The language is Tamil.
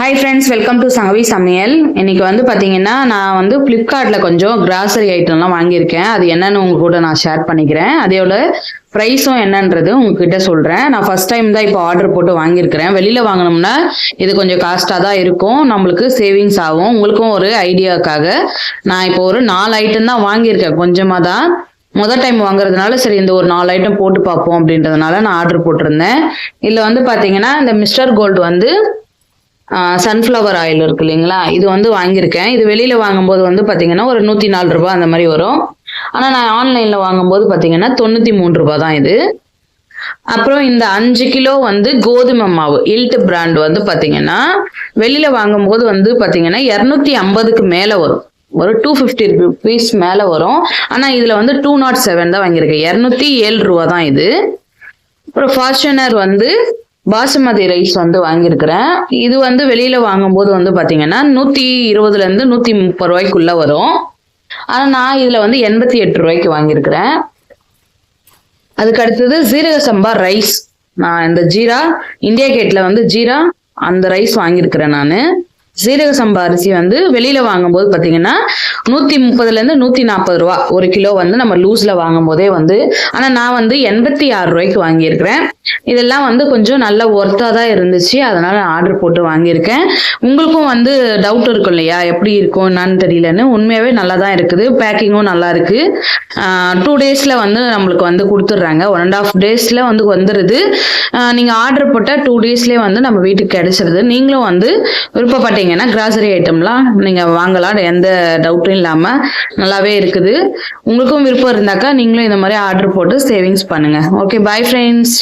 Hi friends, welcome to Sangavi சமையல். இன்னைக்கு வந்து பார்த்தீங்கன்னா நான் ஃப்ளிப்கார்ட்டில் கொஞ்சம் கிராசரி ஐட்டம்லாம் வாங்கியிருக்கேன். அது என்னன்னு உங்க கூட நான் ஷேர் பண்ணிக்கிறேன். அதோட ப்ரைஸும் என்னன்றது உங்ககிட்ட சொல்கிறேன். நான் ஃபர்ஸ்ட் டைம் தான் இப்போ ஆர்டர் போட்டு வாங்கியிருக்கிறேன். வெளியில் வாங்கினோம்னா இது கொஞ்சம் காஸ்ட்டாக தான் இருக்கும், நம்மளுக்கு சேவிங்ஸ் ஆகும். உங்களுக்கும் ஒரு ஐடியாவுக்காக நான் இப்போ ஒரு 4 ஐட்டம் தான் வாங்கியிருக்கேன். கொஞ்சமாக தான் முதல் டைம் வாங்குறதுனால சரி இந்த ஒரு 4 ஐட்டம் போட்டு பார்ப்போம் அப்படின்றதுனால நான் ஆர்டர் போட்டிருந்தேன். இதில் பார்த்தீங்கன்னா இந்த மிஸ்டர் கோல்டு சன்ஃப்ளவர் ஆயில் இருக்கு இல்லைங்களா, இது வாங்கியிருக்கேன். இது வெளியில வாங்கும்போது பார்த்தீங்கன்னா ஒரு 104 ரூபாய் அந்த மாதிரி வரும். ஆனால் நான் ஆன்லைன்ல வாங்கும்போது பார்த்தீங்கன்னா 93 ரூபாய் தான் இது. அப்புறம் இந்த 5 கிலோ கோதுமை மாவு இல்ட் பிராண்ட் பார்த்தீங்கன்னா வெளியில வாங்கும்போது பார்த்தீங்கன்னா 250க்கு மேல வரும், ஒரு 250 ருபீஸ் மேல வரும். ஆனா இதுல 207 தான் வாங்கியிருக்கேன், 207 ரூபாய் தான் இது. அப்புறம் ஃபார்ச்சுனர் பாசுமதி ரைஸ் வாங்கியிருக்கிறேன். இது வெளியில வாங்கும்போது பார்த்தீங்கன்னா 120ல இருந்து 130 ரூபாய்க்குள்ள வரும். ஆனா நான் இதுல 88 ரூபாய்க்கு வாங்கியிருக்கிறேன். அதுக்கு அடுத்தது ஜீரக சம்பா ரைஸ். நான் இந்த ஜீரா இந்தியா கேட்ல ஜீரா அந்த ரைஸ் வாங்கியிருக்கிறேன். நான் ஜீரக சம்பா அரிசி வெளியில வாங்கும்போது பார்த்தீங்கன்னா 130ல இருந்து 140 ரூபா ஒரு கிலோ நம்ம லூஸ்ல வாங்கும் போதே ஆனா நான் 86 ரூபாய்க்கு வாங்கியிருக்கிறேன். இதெல்லாம் கொஞ்சம் நல்ல ஒர்த்தா தான் இருந்துச்சு, அதனால நான் ஆர்டர் போட்டு வாங்கியிருக்கேன். உங்களுக்கும் டவுட் இருக்கும் இல்லையா, எப்படி இருக்கும் என்னன்னு தெரியலன்னு. உண்மையாவே நல்லா தான் இருக்குது, பேக்கிங்கும் நல்லா இருக்கு. 2 டேஸ்ல நம்மளுக்கு கொடுத்துட்றாங்க. 1.5 டேஸ்ல வந்துருது. நீங்க ஆர்டர் போட்டா 2 டேஸ்லயே நம்ம வீட்டுக்கு கிடைச்சிருது. நீங்களும் விருப்பப்பட்டீங்கன்னா கிராசரி ஐட்டம்லாம் நீங்க வாங்கலாம், எந்த டவுட்டும் இல்லாம நல்லாவே இருக்குது. உங்களுக்கும் விருப்பம் இருந்தாக்கா நீங்களும் இந்த மாதிரி ஆர்டர் போட்டு சேவிங்ஸ் பண்ணுங்க. Okay, bye friends.